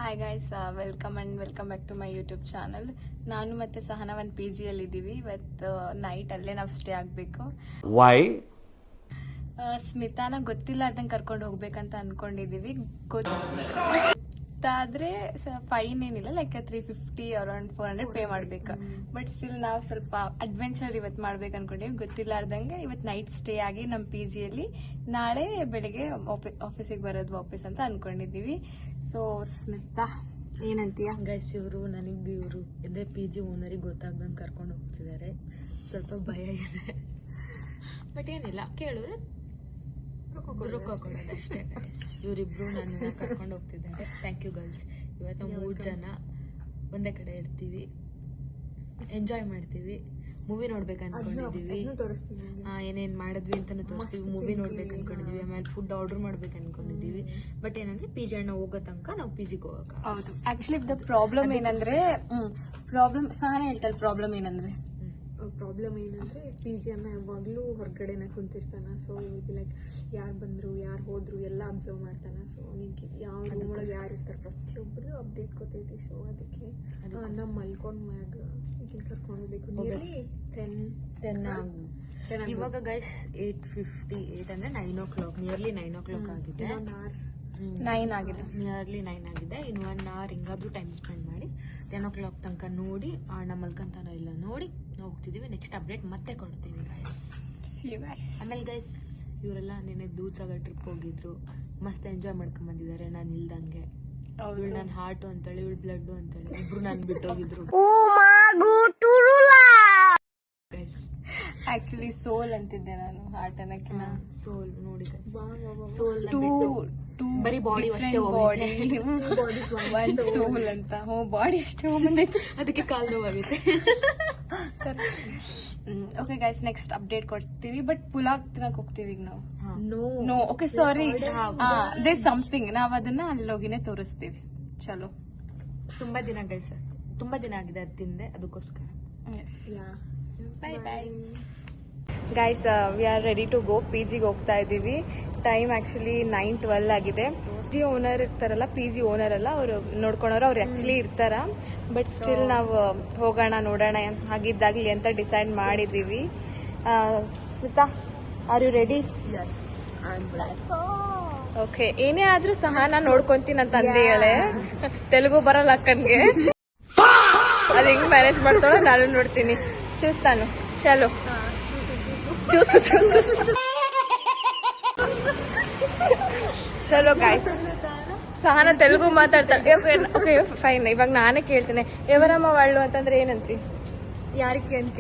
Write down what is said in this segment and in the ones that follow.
Hi guys, welcome back to my YouTube channel. ನಾನು ಮತ್ತೆ ಸಹನಾ ಒಂದು PG ಅಲ್ಲಿ ಇದ್ದೀವಿ. ಇವತ್ತು ನೈಟ್ ಅಲ್ಲೇ ನಾವು ಸ್ಟೇ ಆಗಬೇಕು. ವೈ? ಸ್ಮಿತಾನ ಗೊತ್ತಿಲ್ಲಾರ್ದಂಗೆ ಕರ್ಕೊಂಡು ಹೋಗ್ಬೇಕಂತ ಅನ್ಕೊಂಡಿದೀವಿ. ಗೊತ್ತಾದ್ರೆ ಫೈನ್ ಏನಿಲ್ಲ, ಲೈಕ್ 350 ಅರೌಂಡ್ 400 ಪೇ ಮಾಡ್ಬೇಕು. ಬಟ್ ಸ್ಟಿಲ್ ನಾವು ಸ್ವಲ್ಪ ಅಡ್ವೆಂಚರ್ ಇವತ್ತು ಮಾಡ್ಬೇಕು ಅನ್ಕೊಂಡಿವಿ. ಗೊತ್ತಿಲ್ಲಾರ್ದಂಗೆ ಇವತ್ತು ನೈಟ್ ಸ್ಟೇ ಆಗಿ ನಮ್ಮ PG ಅಲ್ಲಿ ನಾಳೆ ಬೆಳಿಗ್ಗೆ ಆಫೀಸಿಗೆ ಬರೋದು ವಾಪಸ್ ಅಂತ ಅನ್ಕೊಂಡಿದೀವಿ. ಸೊ ಸ್ಮಿತಾ ಏನಂತೀಯ? ಗೈಸ್, ಇವರು ಇದೇ PG ಓನರಿಗೆ ಗೊತ್ತಾಗ್ದಂಗೆ ಕರ್ಕೊಂಡು ಹೋಗ್ತಿದ್ದಾರೆ. ಸ್ವಲ್ಪ ಭಯ ಇದೆ, ಬಟ್ ಏನಿಲ್ಲ, ಕೇಳಿದ್ರೆ ರೊಕ್ಕ ಕೊಡೋದಷ್ಟೇ. ಇವರಿಬ್ರು ನನ್ನ ಕರ್ಕೊಂಡು ಹೋಗ್ತಿದ್ದಾರೆ. Thank you girls. ಇವತ್ತು 3 ಜನ ಒಂದೇ ಕಡೆ ಇರ್ತೀವಿ, ಎಂಜಾಯ್ ಮಾಡ್ತೀವಿ, ಮೂವಿ ನೋಡ್ಬೇಕು ಅನ್ಕೊಂಡಿದೀವಿ. ಏನೇನ್ ಮಾಡಿದ್ವಿ ಅಂತಾನು ತೋರಿಸ್ತೀವಿ. ಮೂವಿ ನೋಡ್ಬೇಕು ಅನ್ಕೊಂಡಿದೀವಿ, ಆಮೇಲೆ ಫುಡ್ ಆರ್ಡರ್ ಮಾಡ್ಬೇಕು ಅನ್ಕೊಂಡಿದೀವಿ. ಬಟ್ ಏನಂದ್ರೆ PG ಅಣ್ಣ ಹೋಗೋ ತನಕ ನಾವು PGಗೆ ಹೋಗಕ. ಹೌದು, ಆಕ್ಚುಲಿ ದ ಪ್ರಾಬ್ಲಮ್ ಏನಂದ್ರೆ ಸಹನ ಹೇಳ್ತಾರೆ. ಪ್ರಾಬ್ಲಮ್ ಏನಂದ್ರೆ PG ಅನ್ನ ಯಾವಾಗ್ಲೂ ಹೊರಗಡೆನೆ ಕುಂತಿರ್ತಾನ. ಸೊ ಲೈಕ್ ಯಾರು ಬಂದ್ರು ಯಾರು ಹೋದ್ರು ಎಲ್ಲ ಅಬ್ಸರ್ವ್ ಮಾಡ್ತಾನ. ಸೊ ಅವನಿಗೆ ಯಾವ ರೂಮ್ ಒಳಗೆ ಯಾರು ಇರ್ತಾರೆ ಪ್ರತಿಯೊಬ್ಬರು ಅಪ್ಡೇಟ್ ಗೊತ್ತೈತಿ. ಸೊ ಅದಕ್ಕೆ ನಮ್ಮ ಮಲ್ಕೊಂಡ್ ಮ್ಯಾಗ ಈಗಿನ ಕರ್ಕೊಂಡು ಹೋಗ್ಬೇಕು. ಇವಾಗ ಗೈಸ್ 8:58 ಅಂದ್ರೆ 9 o'clock, ನಿಯರ್ಲಿ 9 o'clock ಆಗಿದೆ. 9 ಆಗಿದೆ, ನಿಯರ್ಲಿ 9 ಆಗಿದೆ. ಇನ್ನು 1 hour ಹಿಂಗಾದ್ರೂ ಟೈಮ್ ಸ್ಪೆಂಡ್ ಮಾಡಿ 10 o'clock ತನಕ ನೋಡಿ ಅಣ್ಣ ಮಲ್ಕಂತಾನೋ ಇಲ್ಲ ನೋಡಿ ಹೋಗ್ತಿದೀವಿ. ನೆಕ್ಸ್ಟ್ ಅಪ್ಡೇಟ್ ಮತ್ತೆ ಕೊಡ್ತೀವಿ ಗೈಸ್. ಆಮೇಲೆ ಗೈಸ್, ಇವರೆಲ್ಲ ನೆನೆ ದೂಸಾಗ ಟ್ರಿಪ್ ಹೋಗಿದ್ರು, ಮಸ್ತ್ ಎಂಜಾಯ್ ಮಾಡ್ಕೊಂಡ್ ಬಂದಿದ್ದಾರೆ. ನಾನು ಇಲ್ದಂಗೆ ಇವಳು ನನ್ನ ಹಾರ್ಟು ಅಂತೇಳಿ, ಇವಳು ಬ್ಲಡ್ ಅಂತೇಳಿ ಇಬ್ರು ನಾನು ಬಿಟ್ಟೋಗಿದ್ರು ಗೈಸ್. ಆಕ್ಚುಲಿ ಸೋಲ್ ಅಂತಿದ್ದೆ ನಾನು, ಹಾರ್ಟ್ ಅನ್ನಕ್ಕಿನ ಸೋಲ್ ನೋಡಿ ಸೋಲ್ ಬರೀ ಬಾಡಿ ಸೋಲ್ ಅಂತ. ಬಾಡಿ ಅಷ್ಟೇ ಹೋಗ್ಬಂದೈತೆ, ಅದಕ್ಕೆ ಕಾಲ್ ನೋವಾಗೈತೆ. ಓಕೆ ಗೈಸ್, ನೆಕ್ಸ್ಟ್ ಅಪ್ಡೇಟ್ ಕೊಡ್ತೀವಿ. ಬಟ್ ಪುಲಾವ್ ತಿನ್ನಕ್ ಹೋಗ್ತೀವಿ ಈಗ ನಾವು. No okay sorry, they something, ನಾವ್ ಅದನ್ನ ಅಲ್ಲೋಗಿನೇ ತೋರಿಸ್ತೀವಿ. ಚಲೋ. ತುಂಬಾ ದಿನ ಗೈಸ್, ತುಂಬಾ ದಿನ ಆಗಿದೆ ಅದು ತಿಂದೆ, ಅದಕ್ಕೋಸ್ಕರ. Bye bye guys, we are ready to go. PGಗೆ ಹೋಗ್ತಾ ಇದ್ದೀವಿ. ಟೈಮ್ ಆಕ್ಚುಲಿ 9:12 ಆಗಿದೆ. PG ಓನರ್ ಇರ್ತಾರಲ್ಲ, PG ಓನರ್ ಅಲ್ಲ, ಅವರು ನೋಡ್ಕೊಳೋರು, ಅವ್ರು ಆಕ್ಚುಲಿ ಇರ್ತಾರ. ಬಟ್ ಸ್ಟಿಲ್ ನಾವು ಹೋಗೋಣ, ನೋಡೋಣ ಹಾಗಿದ್ದಾಗ್ಲಿ ಅಂತ ಡಿಸೈಡ್ ಮಾಡಿದ್ದೀವಿ. Smita, are you ready? Okay. ಏನೇ ಆದ್ರೂ ಸಹನಾ ನೋಡ್ಕೊಂತೀನಿ ಅಂತ ಅಂದೆ ಹೇಳೆ. ತೆಲುಗು ಬರಲ್ಲ ಅಕ್ಕನ್ಗೆ, ಅದು ಹೆಂಗ್ ಮ್ಯಾನೇಜ್ ಮಾಡ್ತಾಳೋ ನಾನು ನೋಡ್ತೀನಿ. చూస్తాను. చలో చూసు చలో గైస్. ಸಹನಾ ತೆಲುಗು ಮಾತಾಡ್ತಾಳೆ. Okay fine. ಇವಾಗ ನಾನೇ ಕೇಳ್ತೇನೆ, ఎవరಮ್ಮ వాళ్ళు ಅಂತಂದ್ರೆ ಏನಂತಿ? ಯಾರಿಗೆ ಅಂತ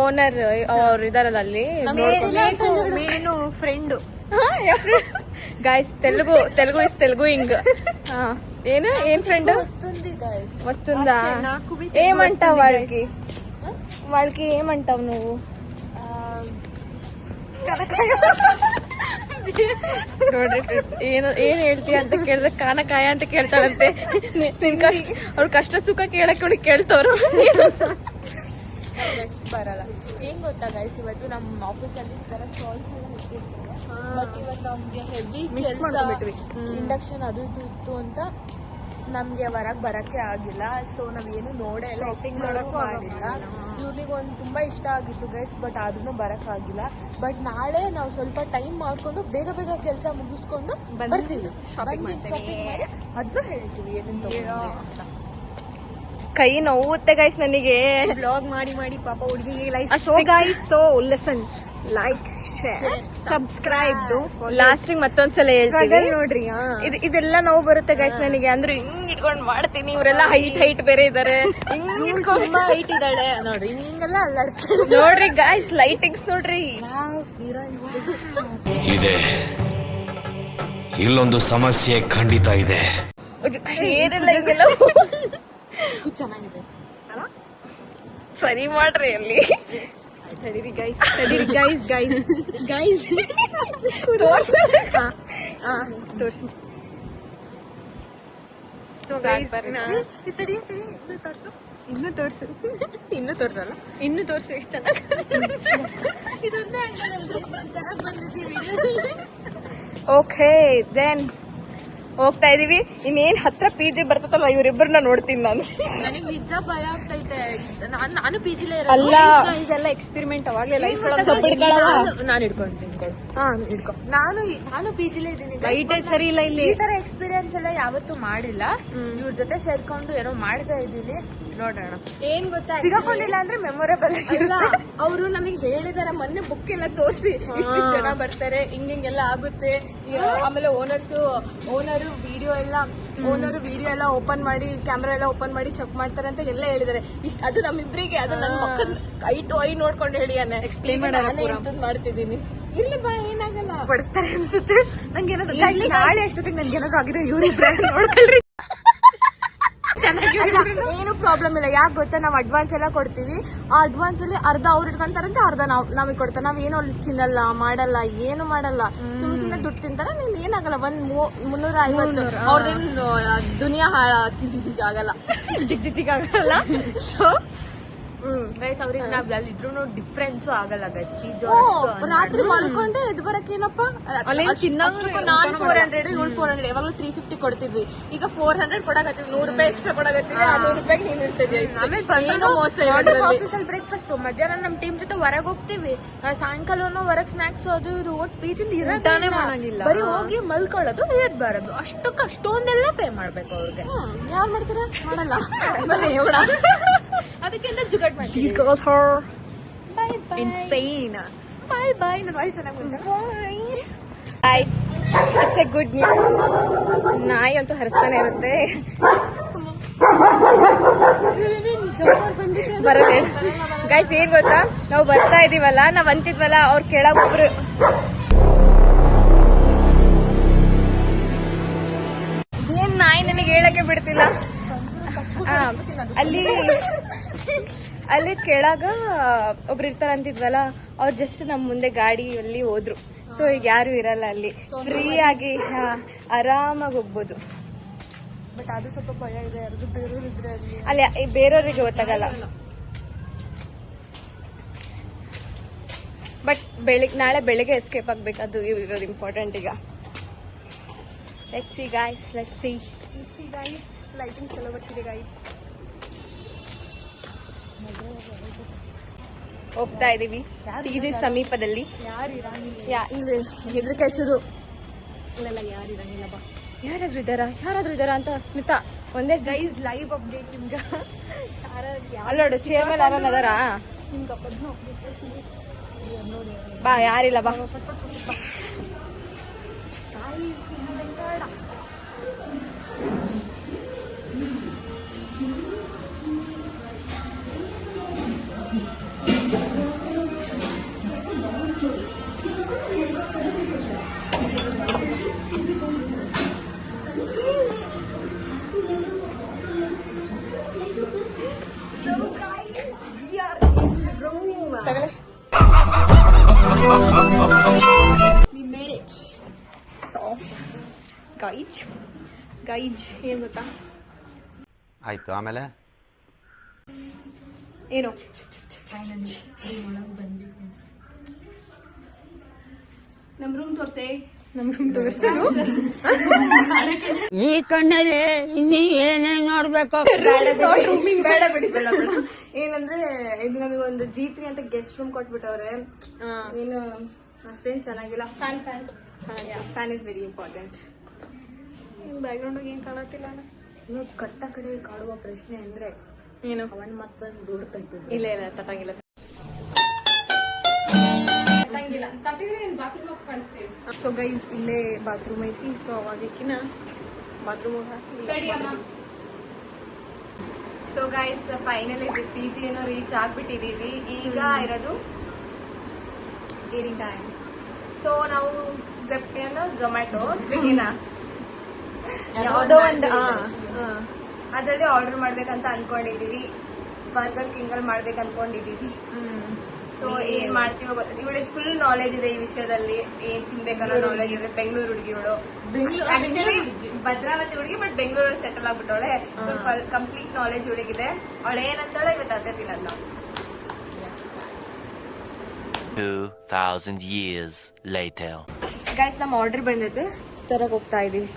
ಓನರ್ ಅವ್ರು ಇದಾರಲ್ಲ ಅಲ್ಲಿ, friend guys. Telugu is Telugu ఇంగ్. ఏం ఫ్రెండ్ వస్తుందా? ఏమంటావు వాళ్ళకి ఏమంటావు నువ్వు? ನೋಡ್ರಿ ಫ್ರೆಂಡ್ಸ್, ಏನ್ ಹೇಳ್ತೀಯ ಅಂತ ಕೇಳಿದ್ರೆ ಕಾನಕಾಯ ಅಂತ ಕೇಳ್ತಾಳಂತೆ. ಅವ್ರ ಕಷ್ಟ ಸುಖ ಕೇಳಕ್ಕೆ ಕೇಳ್ತವ್ರು. ಬರಲ್ಲ. ಏನ್ ಗೊತ್ತಾ ಗೈಸ್, ಇವತ್ತು ನಮ್ಮ ಆಫೀಸಲ್ಲಿ ಈ ತರ ಸ್ಟಾಲ್ಸ್ ಎಲ್ಲ ಇಟ್ಟಿರ್ತಾರೆ. ಬಟ್ ಇವತ್ತು ನಮ್ಗೆ ಹೆವಿ ಇಂಡಕ್ಷನ್ ಅದು ಇದು ಇತ್ತು ಅಂತ ನಮ್ಗೆ ಹೊರಗೆ ಬರಕ್ಕೆ ಆಗಿಲ್ಲ. ಸೊ ನಾವೇನು ನೋಡೇ ಇಲ್ಲ, ನೋಡಕ್ಕೂ ಆಗಿಲ್ಲ. ಇವ್ರಿಗೆ ಒಂದು ತುಂಬಾ ಇಷ್ಟ ಆಗಿತ್ತು ಗೈಸ್, ಬಟ್ ಆದ್ರೂ ಬರಕ್ ಆಗಿಲ್ಲ. ಬಟ್ ನಾಳೆ ನಾವು ಸ್ವಲ್ಪ ಟೈಮ್ ಮಾಡ್ಕೊಂಡು ಬೇಗ ಬೇಗ ಕೆಲಸ ಮುಗಿಸ್ಕೊಂಡು ಬರ್ತೀವಿ. ಶಾಪಿಂಗ್ ಮಾಡಿ ಅದನ್ನ ಹೇಳ್ತೀವಿ ಏನೇನು ಅಂತ. ಕೈ ನೋವುತ್ತೆ ಗೈಸ್ ನನಗೆ ಬ್ಲಾಗ್ ಮಾಡಿ ಪಾಪ ಹುಡುಗಿಗೆ ಲೈಕ್ ಶೇರ್ ಸಬ್ಸ್ಕ್ರೈಬ್ ಲಾಸ್ಟಿಗೆ ಮತ್ತೊಂದ್ಸಲ ಹೇಳ್ತೀವಿ ನೋಡ್ರಿ. ಇದೆಲ್ಲ ನೋವು ಬರುತ್ತೆ ಗೈಸ್ ನನಗೆ. ಅಂದ್ರೆ ಹಿಂಗ್ ಇಟ್ಕೊಂಡ್ ಮಾಡ್ತೀನಿ. ಇವರೆಲ್ಲ ಹೈಟ್ ಬೇರೆ ಇದಾರೆ, ತುಂಬಾ ಹೈಟ್ ಇದ್ದಾಳೆ ನೋಡ್ರಿ, ಹಿಂಗೆಲ್ಲ ಅಲ್ಲಾಡಿಸ್ತಾರೆ ನೋಡ್ರಿ ಗೈಸ್. ಲೈಟಿಂಗ್ಸ್ ನೋಡ್ರಿ. ಇದೆ, ಇಲ್ಲೊಂದು ಸಮಸ್ಯೆ ಖಂಡಿತ ಇದೆ. ಏನಿಲ್ಲ, ಹಿಂಗೆಲ್ಲ ಚೆನ್ನಾಗಿದೆ. ಸರಿ ಮಾಡ್ರಿ ಅಲ್ಲಿ. ತಡೀರಿ ಗೈಸ್ ತೋರ್ಸಿ. ಇನ್ನು ತೋರ್ಸಲ್ಲ, ಇನ್ನು ತೋರ್ಸು ಎಷ್ಟು ಚೆನ್ನಾಗಿ. ಓಕೆ ದೆನ್ ಹೋಗ್ತಾ ಇದೀವಿ. ಇನ್ನೇನ್ ಹತ್ರ PG ಬರ್ತದಲ್ಲ ಇವ್ರಿಬ್ಬರನ್ನ ನೋಡ್ತೀನಿ ನಾನು. ನನಗೆ ನಿಜ ಭಯ ಆಗ್ತೈತೆ. ನಾನು PG-ಲೇ ಅಲ್ಲ ಇದೆಲ್ಲ ಎಕ್ಸ್ಪೆರಿಮೆಂಟ್ ಅವಾಗಲೇ ಲೈಫ್ ನಾನು ಹಿಡ್ಕೊಂತೀನಿ ಕೊಡು. ಹಿಡ್ಕೊ. ನಾನು PG-ಲೇ ಇದ್ದೀನಿ. ಲೈಟೇ ಸರಿ ಇಲ್ಲ ಇಲ್ಲಿ. ಈ ತರ ಎಕ್ಸ್ಪೀರಿಯನ್ಸ್ ಎಲ್ಲ ಯಾವತ್ತೂ ಮಾಡಿಲ್ಲ. ಇವ್ರ ಜೊತೆ ಸೇರ್ಕೊಂಡು ಏನೋ ಮಾಡ್ತಾ ಇದೀನಿ. ನೋಡೋಣ ಏನ್ ಗೊತ್ತಾ, ಸಿಗಾಕೊಂಡಿಲ್ಲ ಅಂದ್ರೆ ಮೆಮೊರೇಬಲ್ ಇಲ್ಲ ಅವರು ನಮಗೆ ಹೇಳಿದಾರೆ ಮೊನ್ನೆ ಬುಕ್ ಎಲ್ಲ ತೋರಿಸಿ ಇಷ್ಟು ಜನ ಬರ್ತಾರೆ ಹಿಂಗೆಲ್ಲ ಆಗುತ್ತೆ. ಆಮೇಲೆ ಓನರು ವಿಡಿಯೋ ಎಲ್ಲ ಓಪನ್ ಮಾಡಿ ಕ್ಯಾಮ್ರಾ ಎಲ್ಲ ಓಪನ್ ಮಾಡಿ ಚೆಕ್ ಮಾಡ್ತಾರೆ ಅಂತ ಎಲ್ಲ ಹೇಳಿದಾರೆ. ಅದು ನಮ್ಮಿಬ್ರಿಗೆ ಅದು ನನ್ನ ಮಕ್ಕಳ ಐ ಟು ಐ ನೋಡ್ಕೊಂಡು ಹೇಳಿ ಎಕ್ಸ್ಪ್ಲೇನ್ ಮಾಡ್ತಿದ್ದೀನಿ. ಇಲ್ಲಿ ಬಾ, ಏನಾಗಲ್ಲ, ಬಡಿಸ್ತಾರೆ ಅನ್ಸುತ್ತೆ. ನಂಗೆ ಏನಾದ್ರು ನಾಳೆ ಅಷ್ಟೊತ್ತಿಗೆ ನನ್ಗೆ ಏನಾದ್ರು ಆಗಿದೆ ಇವ್ರಿಬ್ರೆ ನೋಡ್ಕೊಳ್ರಿ. ಏನು ಪ್ರಾಬ್ಲಮ್ ಇಲ್ಲ. ಯಾಕೆ ಗೊತ್ತಾ, ನಾವು ಅಡ್ವಾನ್ಸ್ ಎಲ್ಲ ಕೊಡ್ತೀವಿ. ಆ ಅಡ್ವಾನ್ಸ್ ಅಲ್ಲಿ ಅರ್ಧ ಅವ್ರು ಇಟ್ಕೊಂತಾರಂತೆ, ಅರ್ಧ ನಾವೇ ಕೊಡ್ತಾರೆ. ನಾವೇನು ಅಲ್ಲಿ ತಿನ್ನಲ್ಲ ಮಾಡಲ್ಲ, ಏನು ಮಾಡಲ್ಲ, ಸುಮ್ನೆ ದುಡ್ಡು ತಿಂತಾರ. ನೀನ್ ಏನಾಗಲ್ಲ, 350 ಅವ್ರದೇನು ದುನಿಯಾ ಚಿಚಿಚಿಗ್ ಆಗಲ್ಲ, ಚಿಚಿಚಿಗ್ ಆಗಲ್ಲ. ಗೈಸ್ ಅವ್ರಿಗೆ ನಾವ್ ಅಲ್ಲಿದ್ರು ಡಿಫ್ರೆನ್ಸ್ ಆಗಲ್ಲ ಗೈಸ್. ರಾತ್ರಿ ಮಲ್ಕೊಂಡೆ ಎದ್ದು ಬರಕೇನಪ್ಪ, ನಾನ್ 400 ಇವ್ಳು 400, ಯಾವಾಗ್ಲೂ 350 ಕೊಡ್ತಿದ್ವಿ. ಈಗ 400 ಕೊಡಕತ್ತೀವಿ, 100 ರೂಪಾಯಿ ಎಕ್ಸ್ಟ್ರಾ ಕೊಡಕತ್ತೀವಿ. 100 ರೂಪಾಯಿಗೆ ನೀನ್ ಇರ್ತಿದ್ಯಾ? ಏನು ಮೋಸ ಇಲ್ಲ. ಆಫೀಸಲ್ಲಿ ಬ್ರೇಕ್ಫಾಸ್ಟ್, ಮಧ್ಯಾಹ್ನ ನಮ್ ಟೀಮ್ ಜೊತೆ ಹೊರಗೆ ಹೋಗ್ತೀವಿ, ಸಾಯಂಕಾಲ ಹೊರಗ್ ಸ್ನಾಕ್ಸ್ ಅದು ಇದು ಒಟ್ಟು PG-ಲಿ ಇರೋದಾನೆ ಮಾಡಂಗಿಲ್ಲ. ಬರೀ ಹೋಗಿ ಮಲ್ಕೊಳ್ಳೋದು, ಎದ್ ಬರೋದು, ಅಷ್ಟೊಂದೆಲ್ಲ ಪೇ ಮಾಡ್ಬೇಕು ಅವ್ರಿಗೆ. ಯಾರು ಮಾಡ್ತಾರೆ? ಮಾಡಲ್ಲ. ಬರೀ ಹೋಗೋಣ. ಅದಕ್ಕಿಂತ ಜುಗಟ್ These girls are insane. bye. ನನ್ನ ವಾಯ್ಸ್ ಚೆನ್ನಾಗಿ guys, it's A good news. ನಾಯಿ ಅಂತೂ ಹರಿಸ್ತಾನೆ ಇರುತ್ತೆ. ಬರಲ್ಲ ಗೈಸ್. ಏನ್ ಗೊತ್ತಾ, ನಾವು ಬರ್ತಾ ಇದೀವಲ್ಲ, ನಾವ್ ಅಂತಿದ್ವಲ್ಲ, ಅವ್ರು ಕೆಳಗ್ ಒಬ್ರು ಏನ್ ನಾಯಿ ನನಗೆ ಹೇಳಕ್ಕೆ ಬಿಡ್ತಿಲ್ಲ. ಅಲ್ಲಿ ಕೆಳಗ ಒಬ್ರು ಇರ್ತಾರ ಅಂತಿದ್ವಲ್ಲ, ಅವ್ರು ಜಸ್ಟ್ ನಮ್ ಮುಂದೆ ಗಾಡಿಯಲ್ಲಿ ಹೋದ್ರು. ಸೊ ಈಗ ಯಾರು ಇರಲ್ಲ ಅಲ್ಲಿ, ಫ್ರೀ ಆಗಿ ಆರಾಮಾಗಿ ಹೋಗ್ಬೋದು. ಬಟ್ ಅದು ಸ್ವಲ್ಪ ಭಯ ಇದೆ, ಯಾರಾದ್ರೂ ಬೇರೆಯವ್ರು ಇದ್ರೆ ಅಲ್ಲಿ ಬೇರೆಯವ್ರಿಗೆ ಗೊತ್ತಾಗಲ್ಲ. ಬಟ್ ನಾಳೆ ಬೆಳಿಗ್ಗೆ ಎಸ್ಕೇಪ್ ಆಗ್ಬೇಕು, ಅದು ಇರೋದು ಇಂಪಾರ್ಟೆಂಟ್. ಈಗ ಲೆಟ್ಸ್ ಸಿ ಗೈಸ್, ಲೈಟಿಂಗ್ ಚಲೋ ಬರ್ತಿದೆ ಗೈಸ್. ಹೋಗ್ತಾ ಇದೀವಿ PG ಸಮೀಪದಲ್ಲಿ. ಹೆದರಿಕೆ ಶುರು. ಯಾರಾದ್ರೂ ಇದಾರಾ ಅಂತ ಸ್ಮಿತಾ ಒಂದೇ ಗೈಸ್ ಲೈವ್ ಅಪ್ಡೇಟ್ ನಿಮ್ಗೆ. ಅಲ್ಲೋಡು ಚೇರ್ ಮೇಲೆ ಯಾರನ್ನ ಅದಾರ? ಬಾ, ಯಾರಿಲ್ಲ ಬಾ. ಗೈಜ್ ಏನ್ ಗೊತ್ತಾ? ಆಯ್ತು, ಆಮೇಲೆ ಏನು ನಮ್ ರೂಮ್ ತೋರ್ಸೆ. ಈ ಕಣ್ಣಲ್ಲಿ ಇನ್ನೀ ಏನೇನ್ ನೋಡ್ಬೇಕು. ಬೇಡ ಬಿಡಿ, ಏನಂದ್ರೆ ಇದು ನಮಗೊಂದು G3 ಅಂತ ಗೆಸ್ಟ್ ರೂಮ್ ಕೊಟ್ಬಿಟ್ಟವ್ರೆ. ಏನು ಅಷ್ಟೇನ್ ಚೆನ್ನಾಗಿಲ್ಲ. Fan is very important. Back ground ಏನ್ ಕಾಣತ್ತಿಲ್ಲ. ಕಟ್ಟ ಕಡೆ ಕಾಡುವ ಪ್ರಶ್ನೆ ಅಂದ್ರೆ ಏನು, ಅವನ್ ಮತ್ ಬಂದು ದೂರ ತೆಗ್ದು ಇಲ್ಲ ತಟ್ಟಂಗಿಲ್ಲ. ತಟ್ಟಿದ್ರೆ ನೀನ್ ಬಾತ್ರೂಮ್ ಹೋಗಿ ಕಾಣಿಸ್ತೀವಿ. ಸೊ ಗೈಸ್, ಇಲ್ಲೇ ಬಾತ್ರೂಮ್ ಐತಿ. ಸೊ ಅವಾಗಿನ ಬಾತ್ರೂಮ್ ಹಾಕಿ. ಸೊ ಗೈಸ್, ಫೈನಲಿ PG ಏನೋ ರೀಚ್ ಆಗ್ಬಿಟ್ಟಿದೀವಿ. ಈಗ ಇರೋದು ಏರಿಂಗ್ ಟೈಮ್. ಸೊ ನಾವು ಝೊಮ್ಯಾಟೊ, ಸ್ವಿಗ್ಗಿನ ಯಾವುದೋ ಒಂದು ಅದ್ರಲ್ಲಿ ಆರ್ಡರ್ ಮಾಡ್ಬೇಕಂತ ಅನ್ಕೊಂಡಿದೀವಿ. ಬರ್ಗರ್ ಕಿಂಗ್ ಅಲ್ಲಿ ಮಾಡ್ಬೇಕು ಅನ್ಕೊಂಡಿದೀವಿ. ಸೊ ಏನ್ ಮಾಡ್ತೀವೋ ಗೊತ್ತಿಲ್ಲ. ಇವಳಿಗೆ ಫುಲ್ ನಾಲೆಜ್ ಇದೆ ಈ ವಿಷಯದಲ್ಲಿ, ಏನ್ ತಿನ್ಬೇಕನ್ನೋ ನಾಲೆಜ್ ಇದೆ. ಬೆಂಗಳೂರು ಹುಡುಗಿಗಳು, ಆಕ್ಚುಲಿ ಭದ್ರಾವತಿ ಹುಡುಗಿ, ಬಟ್ ಬೆಂಗಳೂರಲ್ಲಿ ಸೆಟಲ್ ಆಗ್ಬಿಟ್ಟವಳೆ. ಸೊ ಕಂಪ್ಲೀಟ್ ನಾಲೆಜ್ ಇವಳಿಗಿದೆ. ಅವಳು ಏನಂತಾಳೆ ಇವತ್ತು ಅದೇ ತಿನ್ನೋದು ನಾವು. 2000 years later. ಗೈಸ್, ನಮ್ಮ ಆರ್ಡರ್ ಬಂದೈತೆ, ತರಕ್ ಹೋಗ್ತಾ ಇದೀವಿ.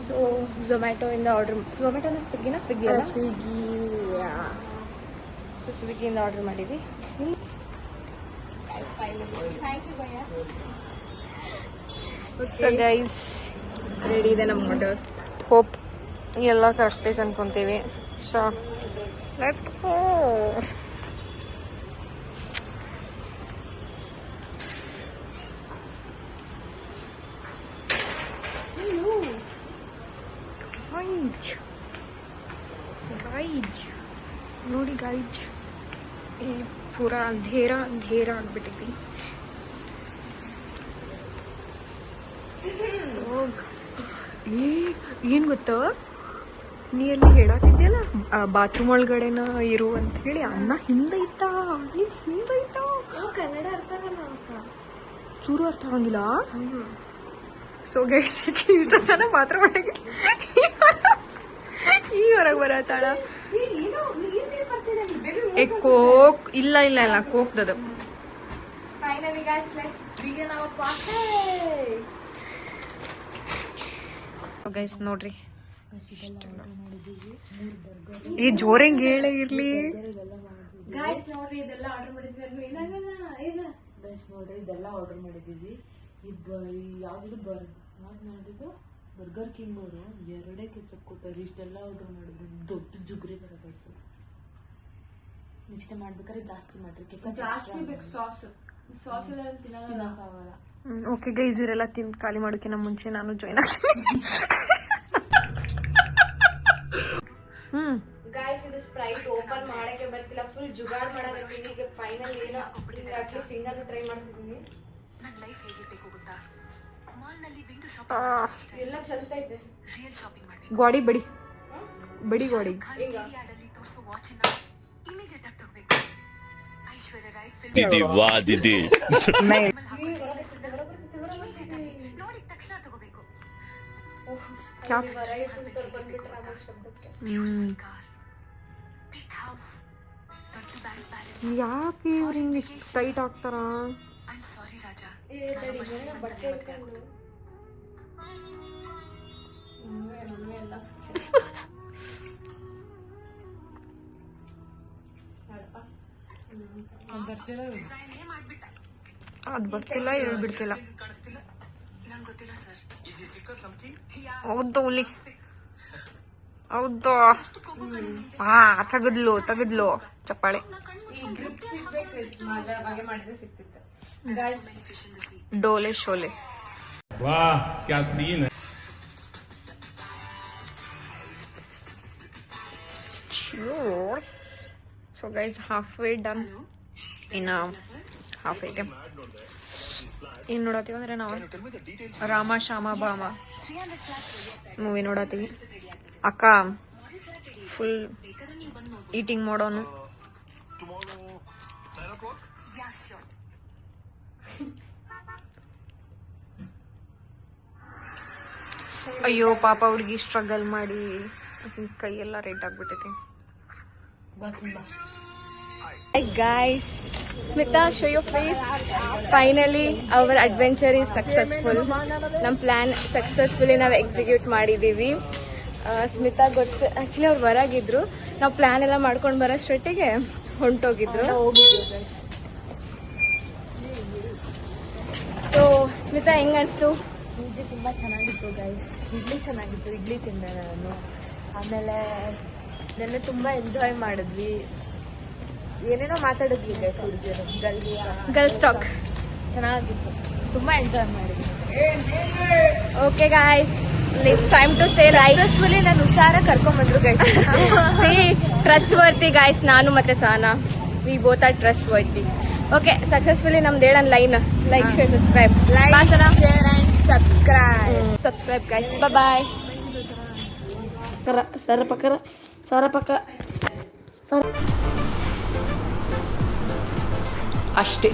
ಸೊ ಝೊಮ್ಯಾಟೊಯಿಂದ ಆರ್ಡರ್, ಝೊಮ್ಯಾಟೊನ ಸ್ವಿಗ್ಗಿನ ಸ್ವಿಗ್ಗಿ ಅಲ್ಲ, ಸ್ವಿಗ್ಗಿ. ಸೊ ಸ್ವಿಗ್ಗಿಯಿಂದ ಆರ್ಡರ್ ಮಾಡಿದ್ವಿ. ಸೊ ಗೈಸ್ ರೆಡಿ ಇದೆ ನಮ್ಮ ಆರ್ಡರ್. ಹೋಪ್ ಎಲ್ಲ ಕರೆಕ್ಟ್ ಐತೆ ಅನ್ಕೊಂತೀವಿ. So let's go. ಗೈಡ್ ನೋಡಿ ಗೈಡ್, ಈ ಪೂರಾ ಅಂಧೇರ ಆಗ್ಬಿಟ್ಟೈತಿ. ಸೊ ಏನ್ ಗೊತ್ತಾ, ನೀ ಅಲ್ಲಿ ಹೇಳಾತಿದ್ಯಲ್ಲ ಬಾತ್ರೂಮ್ ಒಳಗಡೆನ ಇರು ಅಂತ ಹೇಳಿ, ಅನ್ನ ಹಿಂದೈತಾ ಕನ್ನಡ ಅರ್ಥ ಆಗಲ್ಲ, ಚೂರು ಅರ್ಥ ಆಗಂಗಿಲ್ಲ. ಸೊ ಗೈಸ್ ಇಷ್ಟ ಜನ ಬಾತ್ರೂಮ್ ಒಳಗೆ ಈ ಹೊರಗೆ ಬರತ್ತಾಳ. ಕೋಕ್ ಇಲ್ಲ ಕೋಕ್ದದು. Finally guys let's begin our party. Guys ನೋಡ್ರಿ, ಈ ಜೋರಂಗ್ ಹೇಳೇ ಇರ್ಲಿ. ಗೈಸ್ ನೋಡ್ರಿ, ಇದೆಲ್ಲ ಆರ್ಡರ್ ಮಾಡಿದ್ವಿ. ಗೈಸ್ ನೋಡ್ರಿ, ಇದೆಲ್ಲ ಆರ್ಡರ್ ಮಾಡಿದೀವಿ. ಯಾವ್ದು ಮಾಡಿದ್ದು ಬರ್ಗರ್ ಕಿಂಗ್ ಅವರು 2 ಕೆಚಪ್ ಕೊಟ್ಟಾರೆ. ಇಷ್ಟೆಲ್ಲ ಆರ್ಡರ್ ಮಾಡಿದ್ವಿ, ದೊಡ್ಡ ಜುಗ್ರಿ ತರ. ಗೈಸ್ ನೆಕ್ಸ್ಟ್ ಮಾಡ್ಬೇಕಾದ್ರೆ ಜಾಸ್ತಿ ಮಾಡ್ರಿ, ಕೆಚಪ್ ಜಾಸ್ತಿ ಬೇಕು. ಸಾಸ್ ಎಲ್ಲ ತಿನ್ನಕ್ಕಾಗಲ್ಲ. ಓಕೆ ಗೈಸ್, ಇವರೆಲ್ಲ ತಿಂದು ಖಾಲಿ ಮಾಡೋಕ್ಕಿಂತ ಮುಂಚೆ ನಾನು ಜಾಯ್ನ್ ಆಗ್ತೀನಿ. ಗೈಸ್ ಇದು ಸ್ಪ್ರೈಟ್ ಓಪನ್ ಮಾಡಕ್ಕೆ ಬರ್ತಿಲ್ಲ, ಫುಲ್ ಜುಗಾಡ್ ಮಾಡಕತ್ತೀನಿ. ಈಗ ಫೈನಲ್ ಏನೋ ಸಿಂಗಲ್ ಟ್ರೈ ಮಾಡ್ತಿದ್ದೀನಿ. ಎಲ್ಲ ಚಲ್ತೈತೆ. ಗಾಡಿ ಬಡಿ ಗಾಡಿ. ಯಾಕೆ ಇವ್ರು ಹಿಂಗೆ ಟೈಟ್ ಆಗ್ತಾರ? ಅದು ಬರ್ತಿಲ್ಲ, ಹೇಳ್ಬಿಡ್ತಿಲ್ಲ. ಹೌದು ಹುಲಿ, ಹೌದು. ತೆಗದ್ಲು ಚಪ್ಪಾಳೆ. ಡೋಲೆ ಶೋಲೆ. वाह क्या सीन है. So guys, halfway done. ಇನ್ನು ಹಾಫ್ ಐತೆ. ಏನು ನೋಡತ್ತೀವಿ ಅಂದ್ರೆ ನಾವು ರಾಮ ಶ್ಯಾಮ ಭಾಮ ಮೂವಿ ನೋಡತ್ತೀವಿ. ಅಕ್ಕ ಫುಲ್ ಈಟಿಂಗ್ ಮಾಡೋನು. ಅಯ್ಯೋ ಪಾಪ ಹುಡುಗಿ ಸ್ಟ್ರಗಲ್ ಮಾಡಿ ಕೈಯೆಲ್ಲ red ಆಗ್ಬಿಟ್ಟೈತಿ. Guys, Smita, show your face. Finally, our adventure is successful. ನಮ್ಮ ಪ್ಲಾನ್ ಸಕ್ಸಸ್ಫುಲಿ ನಾವು ಎಕ್ಸಿಕ್ಯೂಟ್ ಮಾಡಿದ್ದೀವಿ. ಸ್ಮಿತಾ ಗೊತ್ತು, ಆ್ಯಕ್ಚುಲಿ ಅವ್ರು ಹೊರಗಿದ್ರು, ನಾವು ಪ್ಲಾನ್ ಎಲ್ಲ ಮಾಡ್ಕೊಂಡು ಬರೋಷ್ಟೊಟ್ಟಿಗೆ ಹೊಂಟೋಗಿದ್ರು. ಸೊ ಸ್ಮಿತಾ ಹೆಂಗ್ ಅನಿಸ್ತು? ಪೂಜೆ ತುಂಬ ಚೆನ್ನಾಗಿತ್ತು ಗೈಸ್. ಇಡ್ಲಿ ಚೆನ್ನಾಗಿತ್ತು, ಇಡ್ಲಿ ತಿಂದೆ ನಾನು. ಆಮೇಲೆ ನೆನ್ನೆ ತುಂಬ ಎಂಜಾಯ್ ಮಾಡಿದ್ವಿ, ಏನೇನೋ ಮಾತಾಡಿದ್ವಿ ಗೈಸ್. ಹುಡುಗಿಯರು ಗರ್ಲ್ಸ್ ಟಾಕ್ ಚೆನ್ನಾಗಿತ್ತು, ತುಂಬ ಎಂಜಾಯ್ ಮಾಡಿದ್ವಿ. Okay guys, it's time to say successfully ನಾನು ಹುಷಾರ ಕರ್ಕೊಂಡ್ಬಂದ್ರು guys. See trustworthy guys, ನಾನು ಮತ್ತೆ Sana we both are trustworthy. Okay, successfully ನಮ್ದು ಹೇಳನ್ line like share subscribe. Subscribe guys, bye. ಸರ ಅಷ್ಟೇ.